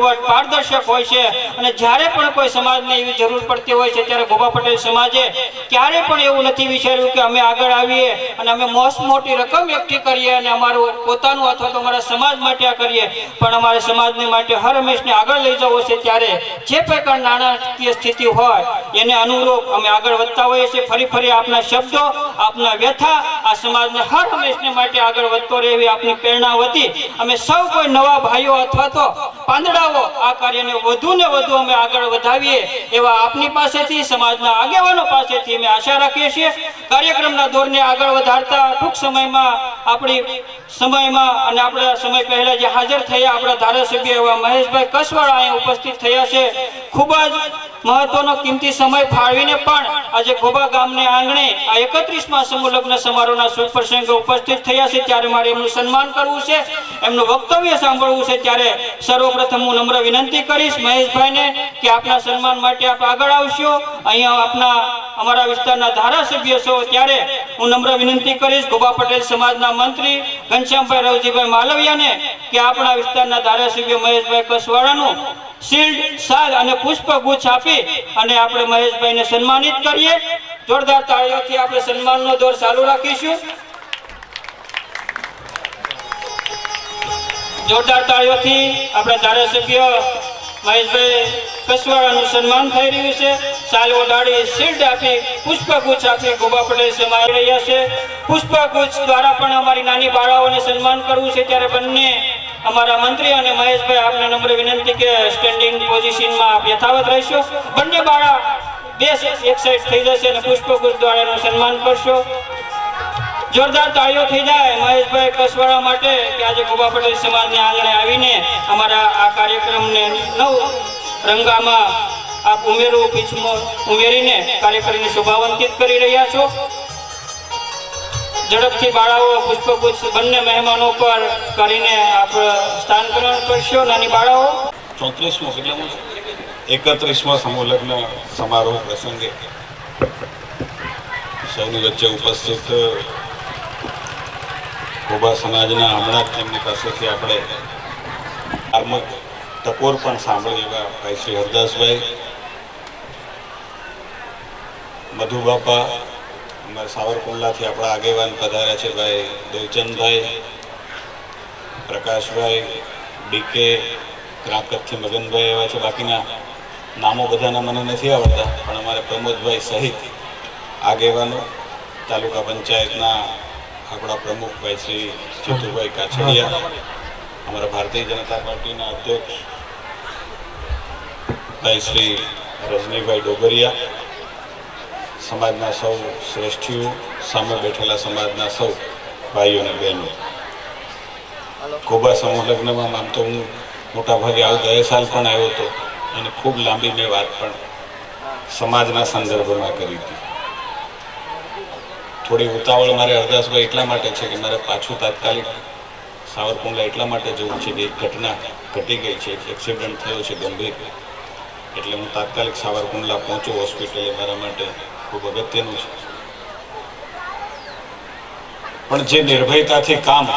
વહીવટ પારદર્શક હોય છે અને જ્યારે પણ કોઈ સમાજને એવી જરૂર પડતી હોય છે ત્યારે ગોબા પટેલ સમાજે ક્યારે પણ એવું નથી વિચાર્યું કે અમે આગળ આવીએ અને અમે મોટી રકમ એકઠી કરીએ અને અમારું પોતાનું અથવા તો અમારા સમાજ માટે આ કરીએ, પણ અમારા સમાજને માટે હર હંમેશને આગળ લઈ જવો છે ત્યારે જે પ્રકાર નાણાકીય સ્થિતિ હોય એને અનુરૂપ અમે આગળ વધતા હોઈએ છીએ। ફરી આપના શબ્દો, આપના વ્યથા આ સમાજને હર હંમેશને માટે આગળ વધતો રહે એવી આપની પ્રેરણા વતી અમે સૌ કોઈ નવા ભાઈઓ અથવા તો પાંદડાઓ આ કાર્યને વધુ ને વધુ અમે આગળ વધાવીએ એવા આપની પાસેથી, સમાજના આગેવાનો પાસેથી અમે આશા રાખીએ છીએ। કાર્યક્રમના દોરને આગળ વધારતા ટૂંક સમયમાં અને આપણા સમય પહેલા જે હાજર થયા આપણા ધારાસભ્ય એવા મહેશભાઈ કસવાળા અહીંયા ઉપસ્થિત થયા છે। ખૂબ જ મહત્વનો કિંમતી સમય ફાળવીને પણ આજે ગોબા ગામને આંગણે આ 31મા સમૂહ લગ્ન સમારોહના શુભ પ્રસંગે ઉપસ્થિત થયા છે ત્યારે મારે એમનું સન્માન કરવું છે, એમનું વક્તવ્ય સાંભળવું છે। ત્યારે સર્વપ્રથમ હું નમ્ર વિનંતી કરીશ મહેશભાઈને કે આપના સન્માન માટે આપ આગળ આવશો। અહીંયા અમારા વિસ્તારના ધારાસભ્ય છો ત્યારે હું નમ્ર વિનંતી કરીશ ગોબા પટેલ સમાજના મંત્રી ઘનશ્યામભાઈ રવજીભાઈ માલવિયાને કે આપણા વિસ્તારના ધારાસભ્ય મહેશભાઈ કસવાળાનું શિલ્ડ, શાલ અને પુષ્પગુચ્છ આપી અને આપણે મહેશભાઈને સન્માનિત કરીએ। જોરદાર તાળીઓથી આપણે સન્માનનો દોર ચાલુ રાખીશું। જોરદાર તાળીઓથી આપણા ધારાસભ્ય મહેશભાઈ કસવાળાનું સન્માન થઈ રહ્યું છે। શાલ ઓઢાડી, શિલ્ડ આપી, પુષ્પગુચ્છ આપી ગોબા પટેલ સમાઈ રહ્યા છે। પુષ્પગુચ્છ દ્વારા પણ અમારી નાની બાળાઓને સન્માન કરવું છે ત્યારે બંને અમારા મંત્રી અને મહેશભાઈ આપને નમ્ર વિનંતી કે સ્ટેન્ડિંગ પોઝિશનમાં આપ યથાવત રહેશો। બંને બાળા એક સાઈડ થઈ જશે અને પુષ્પગુચ્છ દ્વારા એનું સન્માન કરશો। જોરદાર તાળીઓ થઈ જાય મહેશભાઈ કસવાળા માટે કે આજે ગોબા પટેલ સમાજને આંગણે આવીને અમારા આ કાર્યક્રમને નવ રંગામાં આપ ઉમેરીને કાર્યક્રમને શોભાવંતિત કરી રહ્યા છો। ઝડપથી બાળાઓ પુષ્પગુચ્છ બંને મહેમાનો પર કરીને આપ સ્થાન ગ્રહણ કરશો। નાની બાળાઓ 31મા સમૂહ લગ્ન સમારોહ પ્રસંગે સૌની વચ્ચે ઉપસ્થિત ગોબા સમાજના હમણાં જ તેમની પાસેથી આપણે ધાર્મિક ટકોર પણ સાંભળી એવા ભાઈ શ્રી હરદાસભાઈ, મધુબાપા, અમારા સાવરકુંડલાથી આપણા આગેવાન પધાર્યા છે ભાઈ દેવચંદભાઈ, પ્રકાશભાઈ, ડીકે, ક્રાંકતથી મગનભાઈ એવા છે। બાકીના નામો બધાના મને નથી આવડતા, પણ અમારે પ્રમોદભાઈ સહિત આગેવાનો, તાલુકા પંચાયતના આપણા પ્રમુખ ભાઈ શ્રી જીતુભાઈ કાછડિયા, અમારા ભારતીય જનતા પાર્ટીના અધ્યક્ષ ભાઈ શ્રી રજનીભાઈ ડોગરિયા, સમાજના સૌ શ્રેષ્ઠીઓ, સામે બેઠેલા સમાજના સૌ ભાઈઓ અને બહેનો, ગોબા સમૂહ લગ્નમાં આમ તો હું મોટાભાગે ગયા સાલ પણ આવ્યો હતો અને ખૂબ લાંબી મેં વાત પણ સમાજના સંદર્ભમાં કરી હતી। થોડી ઉતાવળ મારે હરદાસભાઈ એટલા માટે છે કે મારે પાછું તાત્કાલિક સાવરકુંડલા એટલા માટે જવું છે કે એક ઘટના ઘટી ગઈ છે, એક્સિડન્ટ થયો છે ગંભીર, એટલે હું તાત્કાલિક સાવરકુંડલા પહોંચું હોસ્પિટલે મારા માટે ખૂબ અગત્યનું છે। પણ જે નિર્ભયતાથી કામ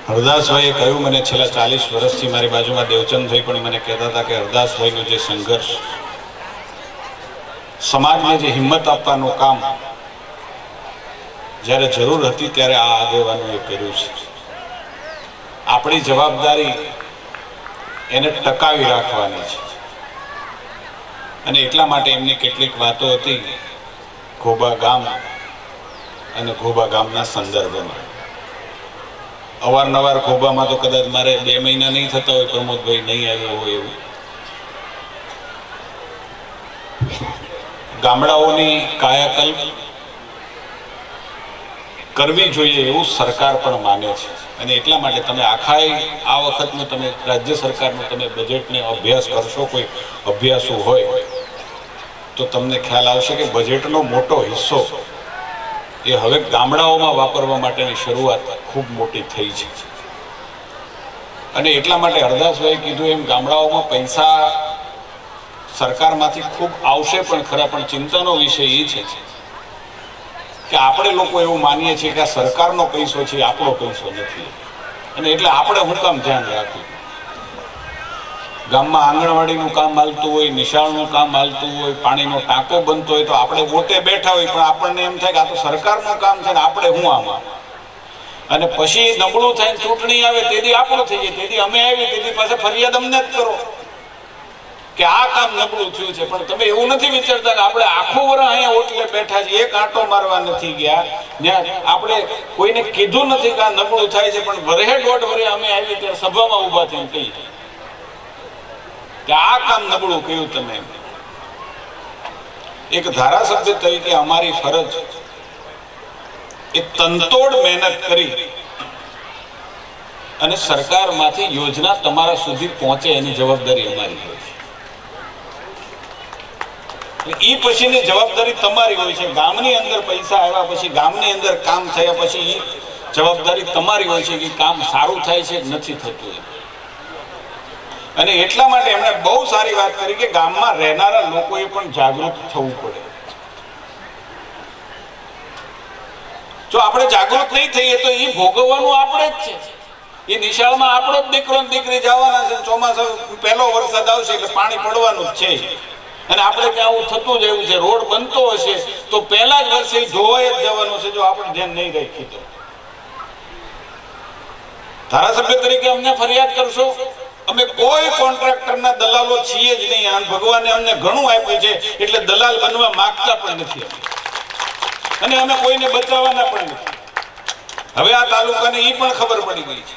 હરદાસભાઈએ કહ્યું, મને છેલ્લા 40 વર્ષથી મારી બાજુમાં દેવચંદભાઈ પણ મને કહેતા હતા કે હરદાસભાઈનો જે સંઘર્ષ, સમાજને જે હિંમત આપવાનું કામ જ્યારે જરૂર હતી ત્યારે આ આગેવાનોએ કર્યું છે। આપણી જવાબદારી એને ટકાવી રાખવાની છે અને એટલા માટે એમની કેટલીક વાતો હતી ગોબા ગામ અને ગોબા ગામના સંદર્ભમાં। અવારનવાર ગોબામાં તો કદાચ મારે 2 મહિના નહીં થતા હોય પ્રમોદભાઈ નહીં આવ્યો હોય એવું, ગામડાઓની કાયાકલ્પ કરવી જોઈએ એવું સરકાર પણ માને છે અને એટલા માટે તમે આ વખતનું તમે રાજ્ય સરકારનું તમે બજેટને અભ્યાસ કરશો, કોઈ અભ્યાસો હોય તો તમને ખ્યાલ આવશે કે બજેટનો મોટો હિસ્સો એ હવે ગામડાઓમાં વાપરવા માટેની શરૂઆત ખૂબ મોટી થઈ છે અને એટલા માટે હરદાસભાઈએ કીધું એમ ગામડાઓમાં પૈસા સરકારમાંથી ખૂબ આવશે પણ ખરા, પણ ચિંતાનો વિષય એ છે કે આપણે લોકો એવું માનીએ છીએ કે આ સરકારનો પૈસો છે, આપણો પૈસો નથી। અને એટલે આપણે શું કામ ધ્યાન રાખવું? ગામમાં આંગણવાડીનું કામ હાલતું હોય, નિશાળનું કામ હાલતું હોય, પાણીનો ટાંકો બનતો હોય, તો આપણે વોટે બેઠા હોય, પણ આપણને એમ થાય કે આ તો સરકારનું કામ છે ને આપણે શું આમાં? અને પછી નબળું થઈને ચૂંટણી આવે તેથી આપણું થઈ જાય, તેથી અમે આવી, તેથી પાછા ફરિયાદ અમને જ કરો કે આ કામ નબળું થયું છે. પણ તમે એવું નથી વિચારતા કે આપણે આખું વર્ષ અહીંયા ઓટલે બેઠા છીએ, એક આંટો મારવા નથી ગયા, ત્યાં આપણે કોઈને કીધું નથી કે આ નબળું થાય છે, પણ વરહે દોઢ વરહે અમે આવી ત્યારે સભામાં ઊભા થઈને કહીએ કે આ કામ નબળું કર્યું તમે. એક ધારાસભ્ય તરીકે અમારી ફરજ એ તનતોડ મહેનત કરી અને સરકારમાંથી યોજના તમારા સુધી પહોંચે એની જવાબદારી અમારી હોય છે. એ પછીની જવાબદારી તમારી હોય છે. ગામની અંદર પૈસા આવ્યા પછી, ગામની અંદર કામ થયા પછી એ જવાબદારી તમારી હોય છે કે કામ સારું થાય છે કે નથી થતું. અને એટલા માટે એમણે બહુ સારી વાત કરી કે ગામમાં રહેનારા લોકોએ પણ જાગૃત થવું પડે. જો આપણે જાગૃત નહીં થઈએ તો એ ભોગવવાનું આપણે જ છે. એ નિશાળમાં આપણો જ દીકરો ને દીકરી જવાના છે. ચોમાસા પહેલો વરસાદ આવશે એટલે પાણી પડવાનું જ છે. અને આપણે ત્યાં આવું થતું જ એવું છે. રોડ બનતો હશે તો પહેલા જ વર્ષે ધોવાઈ જ જવાનું છે જો આપણે ધ્યાન નહીં રાખીએ તો. ધારાસભ્ય તરીકે અમને ફરિયાદ કરશો? અમે કોઈ કોન્ટ્રાક્ટરના દલાલો છીએ જ નહીં. અને ભગવાને અમને ઘણું આપ્યું છે એટલે દલાલ બનવા માંગતા પણ નથી અને અમે કોઈને બચાવવાના પણ નથી. હવે આ તાલુકાને એ પણ ખબર પડી ગઈ છે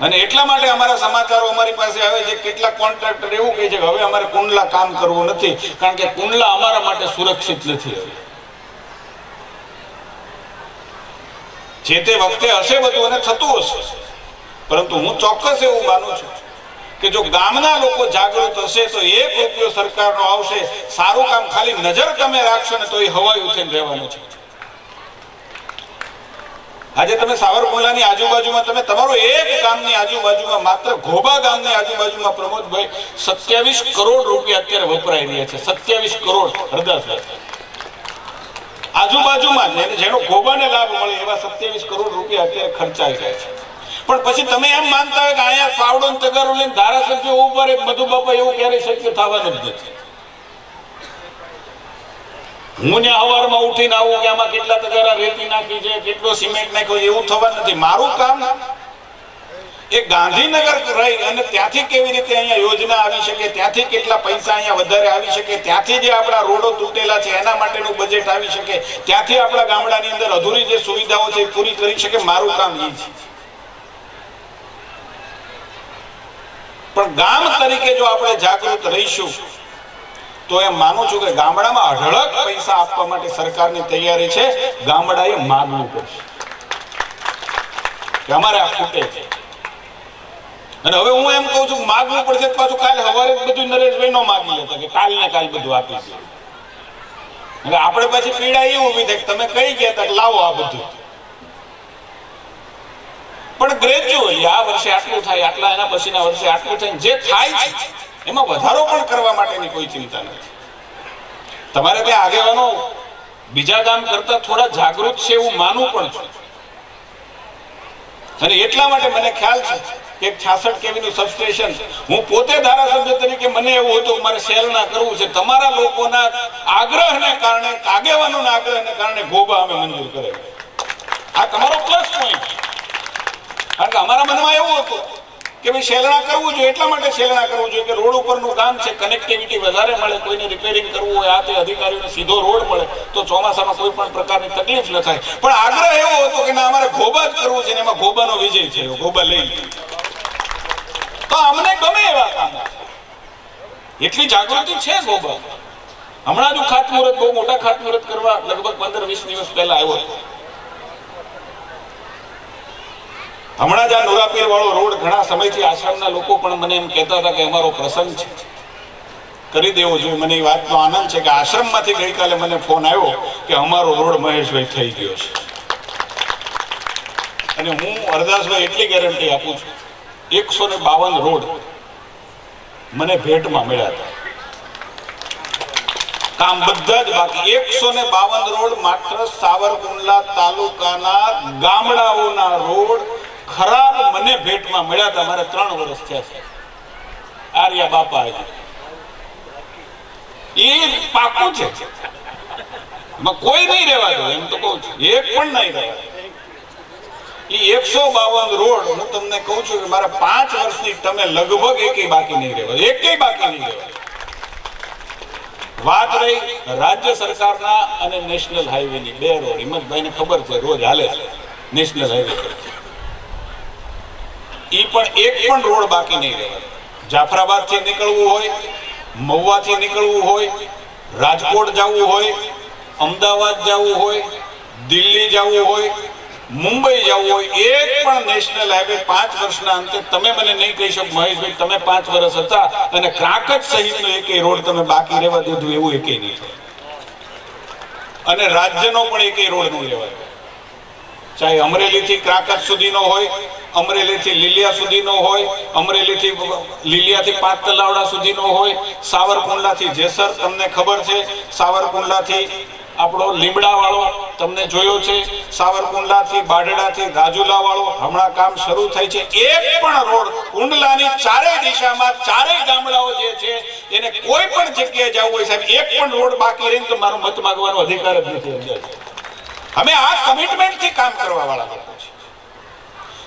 અને એટલા માટે અમારા સમાચારો અમારી પાસે આવે છે. કેટલાક કોન્ટ્રાક્ટર એવું કહે છે કે હવે અમારે કુંડલા કામ કરવું નથી, કારણ કે કુંડલા અમારા માટે સુરક્ષિત નથી. હવે જે તે વખતે હશે બધું અને થતું હશે, પરંતુ હું ચોક્કસ એવું માનું છું કે જો ગામના લોકો જાગૃત હશે તો એક રૂપિયો સરકારનો આવશે. સારું કામ ખાલી નજર તમે રાખશો ને તો એ હવાઈ ઉઠીને રહેવાનું છે. આજે તમે સાવરકુંડલાની આજુબાજુમાં, તમે તમારો એક ગામની આજુબાજુમાં, માત્ર ઘોબા ગામની આજુબાજુમાં પ્રમોદભાઈ 27 કરોડ રૂપિયા અત્યારે વપરાઈ રહ્યા છે. 27 કરોડ હરદાસભાઈ આજુબાજુમાં જેનો ઘોબાને લાભ મળે એવા 27 કરોડ રૂપિયા અત્યારે ખર્ચાઈ રહ્યા છે. પણ પછી તમે એમ માનતા હોય કે અહીંયા પાવડો ને તગારો લઈને ધારાસભ્ય ઉપર મધુબાપા, એવું ક્યારેય શક્ય થવાનું જ નથી. હું ત્યાં સવારમાં ઉઠીને આવું કે આમાં કેટલા તગારા રેતી નાખી છે, કેટલો સિમેન્ટ નાખ્યો, એવું થવાનું નથી. મારું કામ એ ગાંધીનગર રહી અને ત્યાંથી કેવી રીતે અહીંયા યોજના આવી શકે, ત્યાંથી કેટલા પૈસા અહીંયા વધારે આવી શકે, ત્યાંથી જે આપણા રોડો તૂટેલા છે એના માટેનું બજેટ આવી શકે, ત્યાંથી આપણા ગામડાની અંદર અધૂરી જે સુવિધાઓ છે એ પૂરી કરી શકે. મારું કામ એ છે. પણ ગામ તરીકે જો આપણે જાગૃત રહીશું તો એમ માનું છું કે ગામડામાં અઢળક પૈસા આપવા માટે સરકારની તૈયારી છે. ગામડાએ માગવું પડશે કે અમારે આ ખૂટે છે. અને હવે હું એમ કહું છું કે માગવું પડશે. પાછું કાલે સવારે બધું નરેશભાઈ નો માગી લેતા કે કાલ ને કાલ બધું આપી દે. એટલે આપણે પાછી પીડા એ ઊભી થાય કે તમે કઈ ગયા હતા લાવો આ બધું. પણ ગ્રેજ્યુઅલી આ વર્ષે આટલું થાય, આટલા એના પછીના વર્ષે આટલું થાય, જે થાય છે એમાં વધારો પણ કરવા માટેની કોઈ ચિંતા નથી. તમારે ત્યાં આગેવાનો બીજા ગામ કરતા થોડા જાગૃત છે એવું માનવું પણ છે. અને એટલા માટે મને ખ્યાલ છે કે 66 કેવીનું સબસ્ટેશન હું પોતે ધારાસભ્ય તરીકે મને એવું હતું કે મારે શહેરના કરવું છે. તમારા લોકોના આગ્રહને કારણે, આગેવાનોના આગ્રહને કારણે ઘોબા અમે મંજૂર કરેલા. આ તમારો પ્લસ પોઈન્ટ. કારણ કે અમારા મનમાં એવું હતું કે ભાઈ શેલણા કરવું જોઈએ. એટલા માટે શેલણા કરવું જોઈએ કે રોડ ઉપરનું કામ છે, કનેક્ટિવિટી વધારે મળે. કોઈને રિપેરિંગ કરવું હોય, આ તે અધિકારીઓને સીધો રોડ મળે તો ચોમાસામાં કોઈ પણ પ્રકારની તકલીફ ન થાય. પણ આગ્રહ એવો હતો કે ના, અમારે ઘોબા જ કરવું છે ને એમાં ઘોબાનો વિજય છે, ઘોબા લઈ લે. તો અમને ગમે એવા કામ, એટલી જાગૃતિ છે ઘોબા. હમણાં જ ખાતમુહૂર્ત, બહુ મોટા ખાતમુહૂર્ત કરવા લગભગ 15-20 દિવસ પહેલા આવ્યો હતો. હમણાં જ આ નોરાપીર વાળો રોડ ઘણા સમયથી આશ્રમના લોકો પણ મને એમ કહેતા હતા કે અમારો પ્રસંગ છે, કરી દેવો જોઈએ. મને એ વાતનો આનંદ છે કે આશ્રમમાંથી ગઈકાલે મને ફોન આવ્યો કે અમારો રોડ મહેશભાઈ થઈ ગયો છે. અને હું હરદાસભાઈ એટલી ગેરંટી આપું છું, 152 રોડ મને ભેટમાં મળ્યા હતા. કામ બધા જ બાકી. 152 રોડ માત્ર સાવરકુંડલા તાલુકાના ગામડાઓના રોડ, ખરાબ મને ભેટમાં મળ્યા હતા. મારે 3 વર્ષ થયા છે. આર્યા બાપા એ પાકું છે, એમાં કોઈ નહીં રહેવા દો, એમ તો કહું છું, એક પણ નહીં રહેવા. એ 152 રોડ હું તમને કહું છું કે મારા 5 વર્ષની તમે લગભગ એકેય બાકી નહીં રહેવા, એકેય બાકી નહીં રહેવા. વાત રહી રાજ્ય સરકારના અને નેશનલ હાઈવેની 2 રોડ, હિંમતભાઈને ખબર છે રોજ હાલે છે નેશનલ હાઈવે પર. ઈ પણ એક પણ રોડ બાકી નહીં રહેવા. જાફરાબાદ થી નીકળવું હોય, મહુવાથી નીકળવું હોય, રાજકોટ જવું હોય, અમદાવાદ જવું હોય, દિલ્હી જવું હોય, મુંબઈ જવું હોય, એક પણ નેશનલ હાઈવે 5 વર્ષના અંતે તમે મને નહીં કહી શકો મહેશભાઈ તમે 5 વર્ષ હતા અને ક્રાકચ સહિતનો એકેય રોડ તમે બાકી રહેવા દીધું એવું એકેય નહીં થાય. અને રાજ્યનો પણ એકેય રોડ નહીં રહેવાય. ચાહે અમરેલીથી ક્રાકચ સુધીનો હોય, અમરેલીથી લીલિયા સુધીનો હોય, અમરેલીથી લીલિયાથી 5 તલાવડા સુધીનો હોય, સાવરકુંડલાથી જેસર તમને ખબર છે, સાવરકુંડલાથી આપણો લીમડા વાળો તમને જોયો છે, સાવરકુંડલાથી બાઢડાથી રાજુલા વાળો હમણાં કામ શરૂ થાય છે. એક પણ રોડ કુંડલાની ચારેય દિશામાં ચારેય ગામડાઓ જે છે એને કોઈ પણ જગ્યાએ જવું હોય સાહેબ એક પણ રોડ બાકી રહીને તો મારો મત માંગવાનો અધિકાર જ નથી. અમે આ કમિટમેન્ટથી કામ કરવા વાળા લોકો છે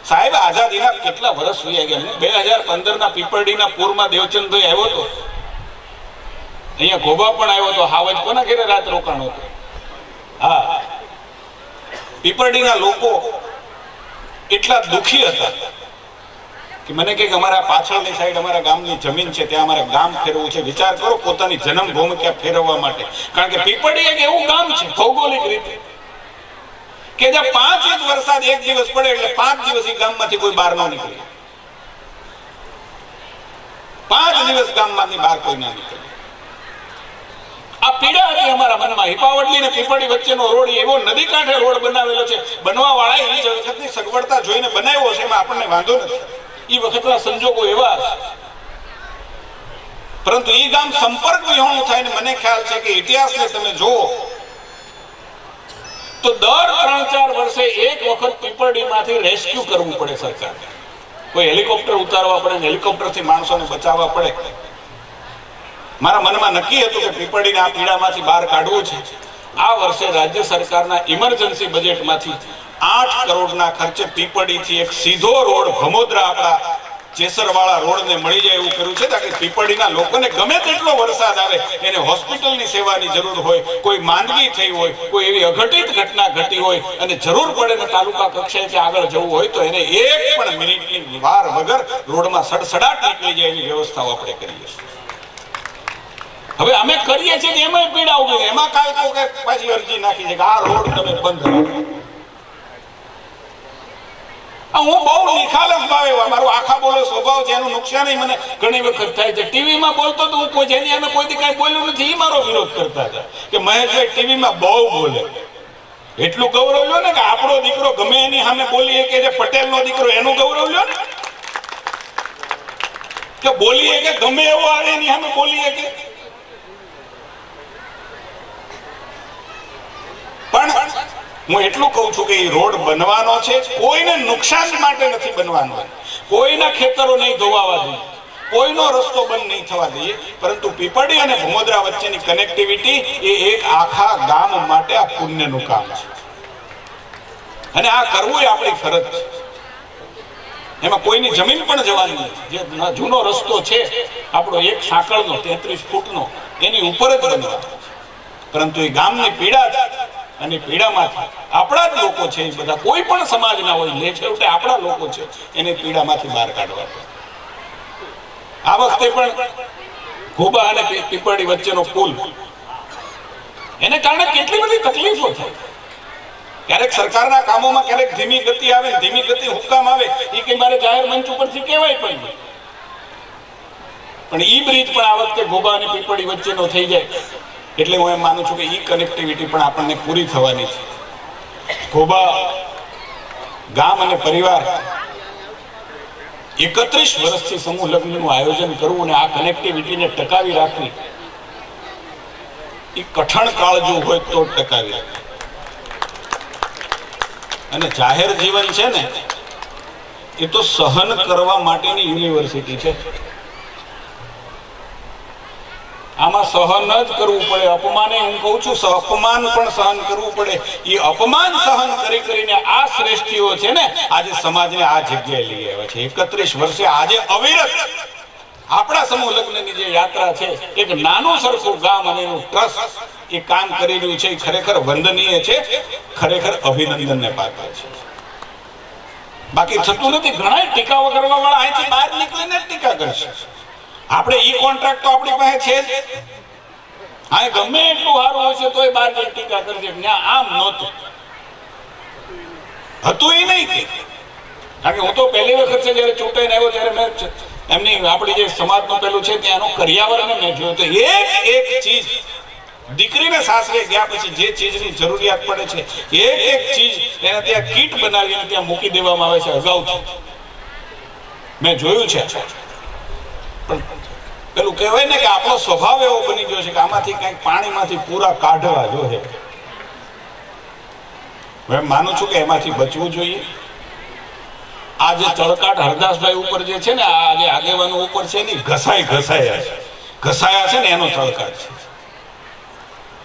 સાહેબ. આઝાદીના કેટલા વર્ષ વહી ગયા. હું 2015ના પીપળડીના પૂરમાં દેવચંદભાઈ આવ્યો હતો, અહીંયા ગોબા પણ આવ્યો હતો. હાવજ કોના ઘરે રાત રોકાણો હતો. હા, પીપળડીના લોકો એટલા દુખી હતા કે મને કે અમારા પાછળની સાઈડ અમારા ગામની જમીન છે, ત્યાં અમારે ગામ ફેરવવું છે. વિચાર કરો પોતાની જન્મભૂમિ ક્યાં ફેરવવા માટે. કારણ કે પીપળી એક એવું ગામ છે ભૌગોલિક રીતે કે જ્યાં 5 ઇંચ વરસાદ એક દિવસ પડે એટલે 5 દિવસ એ ગામમાંથી કોઈ બહાર ન નીકળે. 5 દિવસ ગામમાંથી બહાર કોઈ ના નીકળે. આ પીડા હતી અમારા મનમાં. હિપાવડલી ને પીપળી વચ્ચેનો રોડ એવો નદી કાંઠે રોડ બનાવેલો છે. બનવા વાળા એ વખતની સગવડતા જોઈને બનાવ્યો છે, એમાં આપણને વાંધો નથી. એ વખતના સંજોગો એવા છે. પરંતુ એ ગામ સંપર્ક વિહોણું થાય ને મને ખ્યાલ છે કે ઇતિહાસને તમે જુઓ તો દર 3-4 વર્ષે એક વખત પીપળડીમાંથી રેસ્ક્યુ કરવું પડે સરકાર. કોઈ હેલિકોપ્ટર ઉતારવા પડે ને હેલિકોપ્ટરથી માણસોને બચાવવા પડે. મારા મનમાં નક્કી હતું કે પીપળડીને આ પીડામાંથી બહાર કાઢવું છે. આ વર્ષે રાજ્ય સરકારના ઇમરજન્સી બજેટમાંથી 8 કરોડના ખર્ચે પીપળડીથી એક સીધો રોડ ભમોદરા આપણા જેસરવાળા રોડને મળી જાય એવું કર્યું છે. તાકે પીપળડીના લોકોને ગમે તેટલો વરસાદ આવે એને હોસ્પિટલની સેવાની જરૂર હોય, કોઈ માંદગી થઈ હોય, કોઈ એવી અઘટિત ઘટના ઘટી હોય અને જરૂર પડે ને તાલુકા કક્ષાએથી આગળ જવું હોય તો એને એક પણ મિનિટની વાર વગર રોડમાં સડસડાટ નીકળી જાય એવી વ્યવસ્થાઓ આપણે કરીએ છીએ. હવે અમે કરીએ છીએ એમાં પીડા ઉભી રહે. એમાં કાલ કોઈ પાછી અરજી નાખી છે કે આ રોડ તમે બંધ રાખો. હું બહુ નિખાલસ ભાવે મારો આખા બોલો સ્વભાવ છે, એનું નુકસાન મને ઘણી વખત થાય છે. ટીવીમાં બોલતો તો હું કોઈ જેની અમે કોઈથી કઈ બોલ્યું નથી એ મારો વિરોધ કરતા હતા કે મહેશભાઈ ટીવીમાં બહુ બોલે. એટલું ગૌરવ લ્યો ને કે આપણો દીકરો ગમે એની સામે બોલીએ કે જે પટેલનો દીકરો એનું ગૌરવ લ્યો ને કે બોલીએ કે ગમે એવો આવે એની સામે બોલીએ કે. પણ હું એટલું કહું છું કે એ રોડ બનવાનો છે, કોઈને નુકસાન માટે નથી બનવાનો. કોઈના ખેતરો નહીં ધોવાવા દઈએ, કોઈનો રસ્તો બંધ નહીં થવા દઈએ. પરંતુ પીપળી અને ભમોદરા વચ્ચેની કનેક્ટિવિટી એ એક આખા ગામ માટે આ પુણ્યનું કામ છે અને આ કરવું એ આપણી ફરજ છે. એમાં કોઈની જમીન પણ જવાની નથી. જે જૂનો રસ્તો છે આપણો એક સાંકળનો 33 ફૂટનો એની ઉપર જ બનવાનો. પરંતુ એ ગામની પીડા છે અને પીડામાંથી આપણા જ લોકો છે, એ બધા કોઈ પણ સમાજના હોય લે છેવટે આપણા લોકો છે, એને પીડામાંથી બહાર કાઢવા. આ વખતે પણ ઘોબા અને પીપળી વચ્ચેનો પુલ એને કારણે કેટલી બધી તકલીફો થાય. ક્યારેક સરકારના કામોમાં ક્યારેક ધીમી ગતિ આવે, ધીમી ગતિ હુકામ આવે એ કઈ મારે જાહેર મંચ ઉપરથી કહેવાય પણ નહીં. પણ ઈ બ્રિજ પણ આ વખતે ઘોબા અને પીપળી વચ્ચેનો થઈ જાય એટલે હું એમ માનું છું કે ઈ કનેક્ટિવિટી પણ આપણને પૂરી થવાની છે. ઘોબા ગામ અને પરિવાર 31 વર્ષથી સમૂહ લગ્નનું આયોજન કરવું અને આ કનેક્ટિવિટીને ટકાવી રાખવી એ કઠણ કાળજું હોય તો ટકાવી રાખવી. અને જાહેર જીવન છે ને એ તો સહન કરવા માટેની યુનિવર્સિટી છે. આમાં સહન જ કરવું પડે. અપમાને હું કહું છું અપમાન પણ સહન કરવું પડે. એ અપમાન સહન કરી કરીને આ શ્રેષ્ઠીઓ છે ને આજે સમાજને આ જગ્યાએ લઈ આવ્યા છે. 31 વર્ષે આજે અવિરત આપણા સમૂહ લગ્નની જે યાત્રા છે, એક નાનું સરખું ગામ અને એનું ટ્રસ્ટ એ કામ કરી રહ્યું છે. એ ખરેખર વંદનીય છે, ખરેખર અભિનંદનને પાત્ર છે. બાકી થતું નથી. ઘણા ટીકા કરવા વાળા અહીંથી બહાર નીકળીને ટીકા કરશે. આપણે ઈ કોન્ટ્રાક્ટ તો આપણી પાસે છે જ. હા, ગમે એટલું સારું હશે તોય બહાર જઈ ટીકા કરશે. ત્યાં આમ નહોતું, હતું એ નહીં કે. કારણ કે હું તો પહેલી વખત છે જયારે ચૂંટાઈને આવ્યો ત્યારે મેં એમની આપણી જે સમાજનું પેલું છે ત્યાંનો કરિયાવરને મેં જોયું તો એક ચીજ દીકરીને સાસરે ગયા પછી જે ચીજની જરૂરિયાત પડે છે એક ચીજ એને ત્યાં કીટ બનાવીને ત્યાં મૂકી દેવામાં આવે છે અગાઉથી. મેં જોયું છે. પણ પેલું કહેવાય ને કે આપણો સ્વભાવ એવો બની ગયો છે કે આમાંથી કંઈક પાણીમાંથી પૂરા કાઢવા જોઈએ. હું માનું છું કે એમાંથી બચવું જોઈએ. આ જે તળકાટ હરદાસભાઈ ઉપર જે છે ને, આ જે આગેવાનો ઉપર છે ને, ઘસાયા છે ને એનો તળકાટ છે.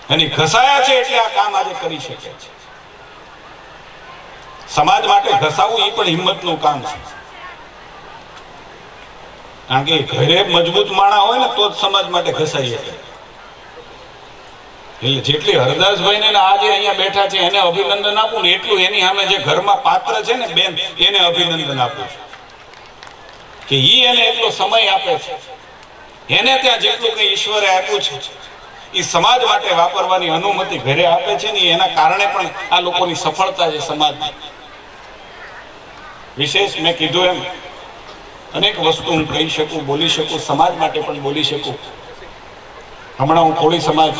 એની ઘસાયા છે એટલે આ કામ આજે કરી શકે છે. સમાજ માટે ઘસાવું એ પણ હિંમતનું કામ છે. કારણ કે ઘરે મજબૂત માણા હોય ને તો જ સમાજ માટે ઘસાઈ શકે. એટલે જેટલી હરદાસભાઈ ને આજે અહીંયા બેઠા છે એને અભિનંદન આપું ને એટલું એની સામે જે ઘરમાં પાત્ર છે ને બેન એને અભિનંદન આપું છું કે ઈ એને એટલો સમય આપે છે. એને ત્યાં જેટલું કઈ ઈશ્વરે આપ્યું છે એ સમાજ માટે વાપરવાની અનુમતિ ઘરે આપે છે ને એના કારણે પણ આ લોકોની સફળતા છે સમાજની. વિશેષ મેં કીધું એમ અનેક વસ્તુ હું કહી શકું, બોલી શકું, સમાજ માટે પણ બોલી શકું. હમણાં હું કોળી સમાજ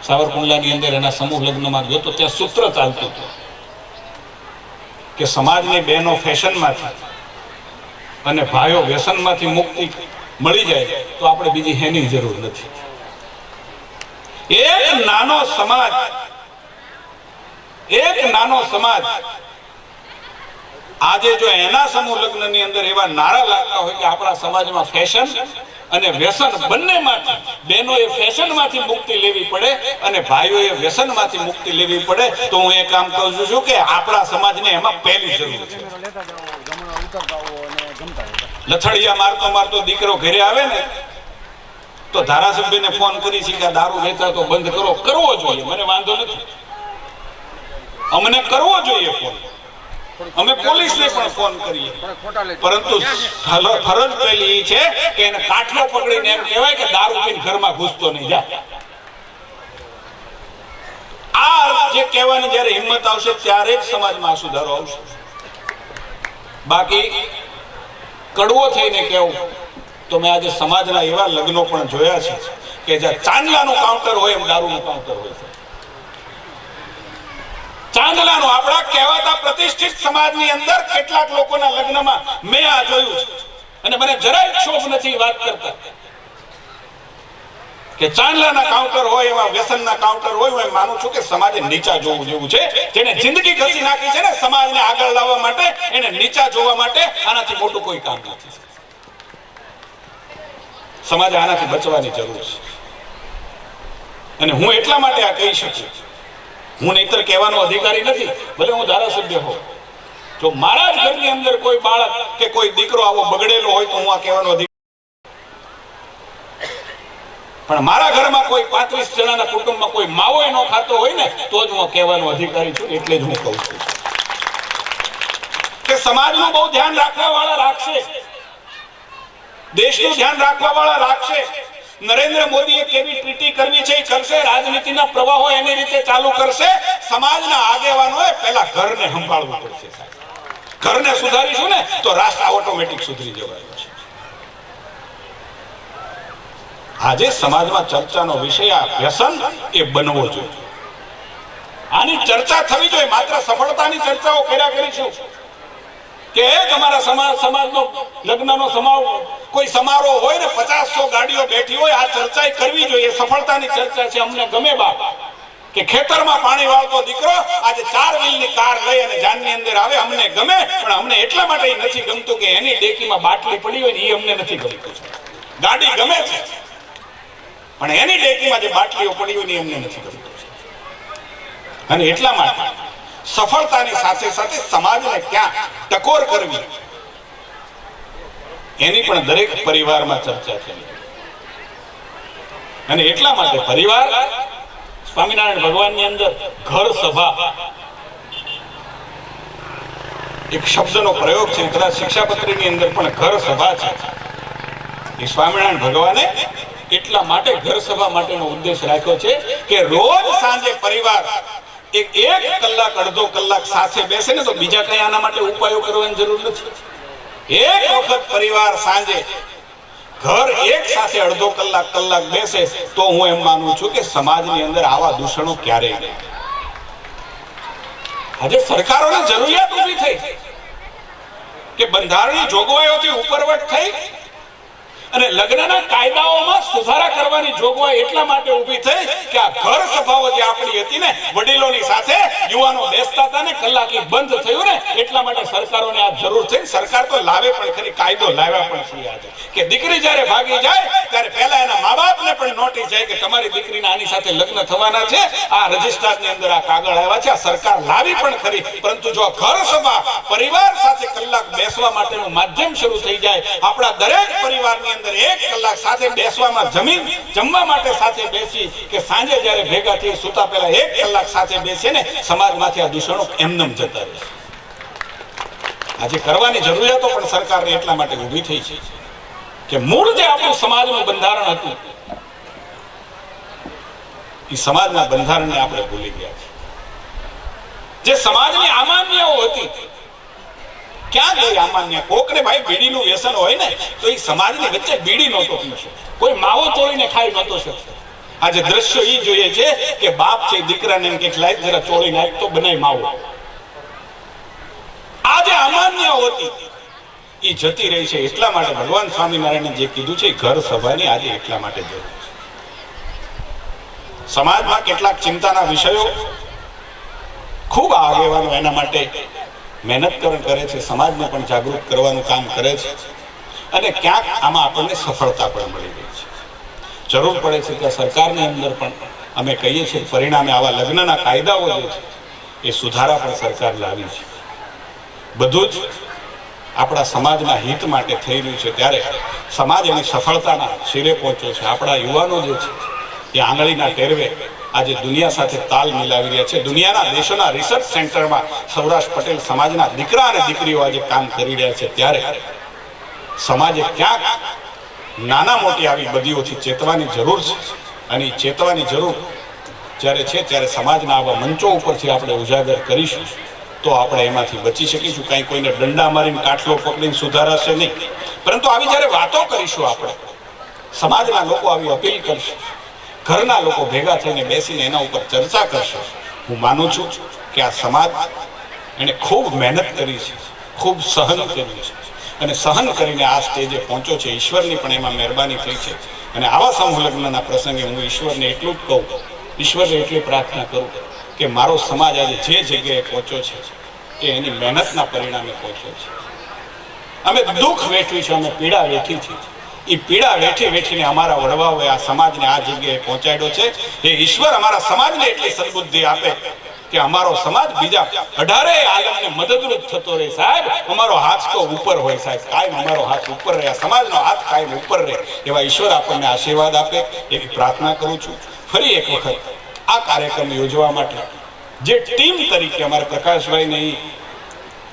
સાવરકુંડલાની અંદર એના સમૂહ લગ્નમાં ગયો તો ત્યાં સૂત્ર ચાલતું હતું કે સમાજની બહેનો ફેશનમાંથી અને ભાઈઓ વ્યસનમાંથી મુક્તિ મળી જાય તો આપણે બીજી હેની જરૂર નથી. એક નાનો સમાજ આજે જો એના સમૂહ લગ્નની અંદર એવા નારા લાગતા હોય કે આપણા સમાજમાં ફેશન અને વ્યસન બંનેમાંથી બહેનોએ ફેશનમાંથી મુક્તિ લેવી પડે અને ભાઈઓએ વ્યસનમાંથી મુક્તિ લેવી પડે તો હું એ કામ કહું છું કે આપણા સમાજને એમાં પહેલી જરૂર છે. લથડિયા મારતો દીકરો ઘરે આવે ને તો ધારાસભ્યને ફોન કરી છે કે દારૂ વેચાતો બંધ કરો. કરવો જોઈએ, મને વાંધો નથી, અમને કરવો જોઈએ ફોન. અમે પોલીસને પણ ફોન કરીએ, પરંતુ ફરજ પેલી છે કે એને કાઠલો પકડીને એમ કહેવાય કે દારૂ પીને ઘરમાં ઘૂસતો નહીં જા. આ જે કહેવાની જ્યારે હિંમત આવશે ત્યારે જ સમાજમાં સુધારો આવશે. બાકી કડવો થઈને કહેવું તો મેં આજે સમાજના એવા લગ્નો પણ જોયા છે કે જ્યાં ચાંદલાનું કાઉન્ટર હોય એમ દારૂનું કાઉન્ટર હોય છે. ચાંદલાનું આપણા કહેવાતા પ્રતિષ્ઠિત સમાજની અંદર કેટલાક લોકોના લગ્નમાં મેં આ જોયું છે અને મને જરાય ક્ષોભ નથી વાત કરતા કે ચાંદલાના કાઉન્ટર હોય એવા વ્યસનના કાઉન્ટર હોય. હું માનું છું કે સમાજે નીચા જોવું જેવું છે. જેને જિંદગી ઘસી નાખી છે ને સમાજને આગળ લાવવા માટે, એને નીચા જોવા માટે આનાથી મોટું કોઈ કામ નથી. સમાજે આનાથી બચવાની જરૂર છે અને હું એટલા માટે આ કહી શકું. હું નહીતર કહેવાનો અધિકારી નથી, ભલે હું ધારાસભ્ય હોઉં. જો મારા જ ઘરની અંદર કોઈ બાળક કે કોઈ દીકરો આવો બગડેલો હોય તો હું આ કહેવાનો અધિકારી, પણ મારા ઘરમાં કોઈ 35 જણાના કુટુંબમાં કોઈ માવો ન ખાતો હોય ને તો જ હું કહેવાનો અધિકારી છું. એટલે જ હું કહું છું કે સમાજનું બહુ ધ્યાન રાખવા વાળા રાખશે, દેશનું ધ્યાન રાખવા વાળા રાખશે. નરેન્દ્ર મોદીએ કેવી ટ્રીટી કરવી છે એ કરશે, રાજનીતિના પ્રવાહો એની રીતે ચાલુ કરશે. સમાજના આગેવાનોએ પહેલા ઘરને સંભાળવું પડશે. ઘરને સુધારીશું ને તો રાષ્ટ્ર ઓટોમેટિક સુધરી જવાનું છે. આજે સમાજમાં ચર્ચાનો વિષય આ વ્યસન એ બનવો જોઈએ. આની ચર્ચા થવી જોઈએ. માત્ર સફળતાની ચર્ચાઓ કર્યા કરીશું કે તમારા સમાજનો લગ્નનો કોઈ સમારોહ હોય ને 50-100 ગાડીઓ બેઠી હોય, આ ચર્ચા કરવી જોઈએ. સફળતાની ચર્ચા છે, અમને ગમે બાપ, કે ખેતરમાં પાણી વાળતો દીકરો આજે 4 વ્હીલની કાર લઈ અને જાનની અંદર આવે, અમને ગમે, પણ અમને એટલા માટે નથી ગમતું કે એની ડેકીમાં બાટલી પડી હોય ને એ અમને નથી ગમતું. ગાડી ગમે છે પણ એની ડેકીમાં જે બાટલીઓ પડી હોય ને એ અમને નથી ગમતું. અને એટલા માટે સફળતાની સાથે સાથે સમાજને ક્યાં ટકોર કરવી એની પણ દરેક પરિવારમાં ચર્ચા થઈ. અને એટલા માટે પરિવાર સ્વામિનારાયણ ભગવાનની અંદર ઘર સભા એક શબ્દનો પ્રયોગ છે, કદાચ શિક્ષાપત્રીની અંદર પણ ઘર સભા છે. એ સ્વામિનારાયણ ભગવાને એટલા માટે ઘર સભા માટેનો ઉદ્દેશ રાખ્યો છે કે રોજ સાંજે પરિવાર એક કલાક અડધો કલાક સાથે બેસે ને તો બીજા કઈ આના માટે ઉપાયો કરવાની જરૂર નથી. એક વખત પરિવાર સાંજે ઘર એક સાથે અડધો કલાક બેસે તો હું એમ માનું છું કે સમાજની અંદર આવા દૂષણો ક્યારેય નહીં. આજે સરકારોને જરૂરિયાત ઊભી થઈ કે બંધારણીય જોગવાઈઓથી ઉપરવટ થઈ અને લગ્નના કાયદાઓમાં સુધારા કરવાની જોગવાઈ એટલા માટે ઊભી થઈ કે આ ઘર સભાઓ જે આપણી હતી ને વડીલોની સાથે યુવાનો બેસતા હતા ને કલાકી બંધ થયું ને એટલા માટે સરકારોને આ જરૂર થઈ. સરકાર તો લાવે પણ ખરી, કાયદો લાવ્યા પણ છે આજે કે દીકરી જ્યારે ભાગી જાય ત્યારે પહેલા એના મા બાપને પણ નોટિસ જાય કે તમારી દીકરીના આની સાથે લગ્ન થવાના છે, આ રજિસ્ટરની અંદર આ કાગળ આવ્યા છે. આ સરકાર લાવી પણ ખરી, પરંતુ જો ઘર સભા પરિવાર સાથે કલાક બેસવા માટેનું માધ્યમ શરૂ થઈ જાય, આપણા દરેક પરિવારની અંદર 1 કલાક સાથે બેસવામાં જમવા માટે સાથે બેસી કે સાંજે જ્યારે ભેગા થઈ સુતા પહેલા 1 કલાક સાથે બેસે ને સમાજમાંથી આ દૂષણો એમનેમ જતા રહે. આજે કરવાની જરૂરિયાતો પણ સરકારને એટલા માટે ઊભી થઈ છે કે મૂળ જે આપણું સમાજનું બંધારણ હતું એ સમાજના બંધારણને આપણે ભૂલી ગયા છે. જે સમાજની અમાન્યઓ હતી ક્યાં ગઈ અમાન્ય? કોકને ભાઈ બીડીનું વ્યસન હોય ને તો એ સમાજની વચ્ચે બીડી નહોતો પી શકે, કોઈ માવો ચોળીને ખાઈ નહોતો શકતો. આજે દ્રશ્યો એ જોઈએ છે કે બાપ છે દીકરાને એમ કે લાઈ જરા ચોળી નાખ તો બનાય માવો. આ જે અમાન્યઓ હતી એ જતી રહી છે. એટલા માટે ભગવાન સ્વામિનારાયણે જે કીધું છે ઘર સભાની આજે એટલા માટે જરૂર છે. સમાજમાં કેટલાક ચિંતાના વિષયો ખૂબ આગેવાનો એના માટે મહેનત કરે છે, સમાજને પણ જાગૃત કરવાનું કામ કરે છે અને ક્યાંક આમાં આપણને સફળતા પણ મળી રહી છે. જરૂર પડે છે કે સરકારની અંદર પણ અમે કહીએ છીએ પરિણામે આવા લગ્નના કાયદાઓ જે છે એ સુધારા પણ સરકાર લાવી છે. બધું જ આપણા સમાજના હિત માટે થઈ રહ્યું છે ત્યારે સમાજ એની સફળતાના શિરે પહોંચ્યો છે. આપણા યુવાનો જે છે એ આંગળીના ટેરવે આજે દુનિયા સાથે તાલ મિલાવી રહ્યા છે. દુનિયાના દેશોના રિસર્ચ સેન્ટરમાં સૌરાષ્ટ્ર પટેલ સમાજના દીકરા અને દીકરીઓ આજે કામ કરી રહ્યા છે ત્યારે સમાજે ક્યાંક નાના મોટી આવી બદીઓથી ચેતવાની જરૂર છે. અને ચેતવાની જરૂર જ્યારે છે ત્યારે સમાજના આવા મંચો ઉપરથી આપણે ઉજાગર કરીશું તો આપણે એમાંથી બચી શકીશું. કાંઈ કોઈને દંડા મારીને કાટલો પકડીને સુધારાશે નહીં, પરંતુ આવી જ્યારે વાતો કરીશું આપણે સમાજના લોકો આવી અપીલ કરશે, ઘરના લોકો ભેગા થઈને બેસીને એના ઉપર ચર્ચા કરશે. હું માનું છું કે આ સમાજ એને ખૂબ મહેનત કરી છે, ખૂબ સહન કર્યું છે અને સહન કરીને આ સ્ટેજે પહોંચ્યો છે. ઈશ્વરની પણ એમાં મહેરબાની થઈ છે. અને આવા સમૂહ લગ્નના પ્રસંગે હું ઈશ્વરને એટલું જ કહું, ઈશ્વરને એટલી પ્રાર્થના કરું કે મારો સમાજ આજે જે જગ્યાએ પહોંચ્યો છે એ એની મહેનતના પરિણામે પહોંચ્યો છે. અમે દુઃખ વેઠ્યું છે, અમે પીડા વેઠી છે. એ પીડા વેઠીને અમારા વડવાઓએ આ સમાજને આ જગ્યાએ પહોંચાડ્યો છે. એ ઈશ્વર અમારા સમાજને એટલી સદબુદ્ધિ આપે કે અમારો સમાજ બીજા 18 આલમને મદદરૂપ થતો રહે. સાહેબ અમારો હાથ તો ઉપર હોય, સાહેબ કાયમ અમારો હાથ ઉપર રહે, સમાજનો હાથ કાયમ ઉપર રહે એવા ઈશ્વર આપણને આશીર્વાદ આપે એવી પ્રાર્થના કરું છું. ફરી એક વખત આ કાર્યક્રમ યોજવા માટે જે ટીમ તરીકે અમારે પ્રકાશભાઈને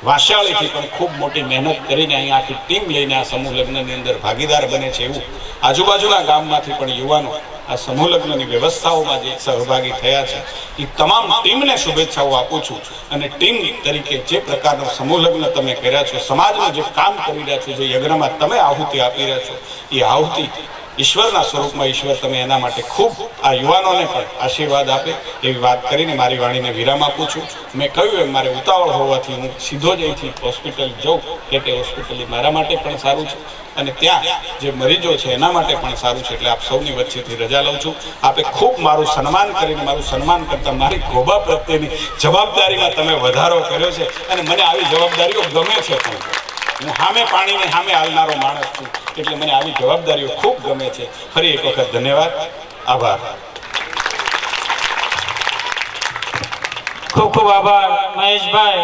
વાંશિયાળીથી પણ ખૂબ મોટી મહેનત કરીને અહીં આખી ટીમ લઈને આ સમૂહ લગ્નની અંદર ભાગીદાર બને છે, એવું આજુબાજુના ગામમાંથી પણ યુવાનો આ સમૂહ લગ્નની વ્યવસ્થાઓમાં જે સહભાગી થયા છે એ તમામ ટીમને શુભેચ્છાઓ આપું છું. અને ટીમ તરીકે જે પ્રકારનો સમૂહ લગ્ન તમે કર્યા છો, સમાજનું જે કામ કરી રહ્યા છો, જે યજ્ઞમાં તમે આહુતિ આપી રહ્યા છો, એ આહુતિ ઈશ્વરના સ્વરૂપમાં ઈશ્વર તમે એના માટે ખૂબ આ યુવાનોને પણ આશીર્વાદ આપે એવી વાત કરીને મારી વાણીને વિરામ આપું છું. મેં કહ્યું એમ મારે ઉતાવળ હોવાથી હું સીધો જ અહીંથી હોસ્પિટલ જાઉં કે તે હોસ્પિટલ મારા માટે પણ સારું છે અને ત્યાં જે મરીજો છે એના માટે પણ સારું છે. એટલે આપ સૌની વચ્ચેથી રજા લઉં છું. આપે ખૂબ મારું સન્માન કરીને મારું સન્માન કરતાં મારી ગોબા પ્રત્યેની જવાબદારીમાં તમે વધારો કર્યો છે અને મને આવી જવાબદારીઓ ગમે છે. પણ હું સામે પાણીને સામે હાલનારો માણસ છું એટલે મને આવી જવાબદારીઓ ખૂબ ગમે છે. ફરી એક વખત ધન્યવાદ, આભાર. ખૂબ ખૂબ આભાર મહેશભાઈ.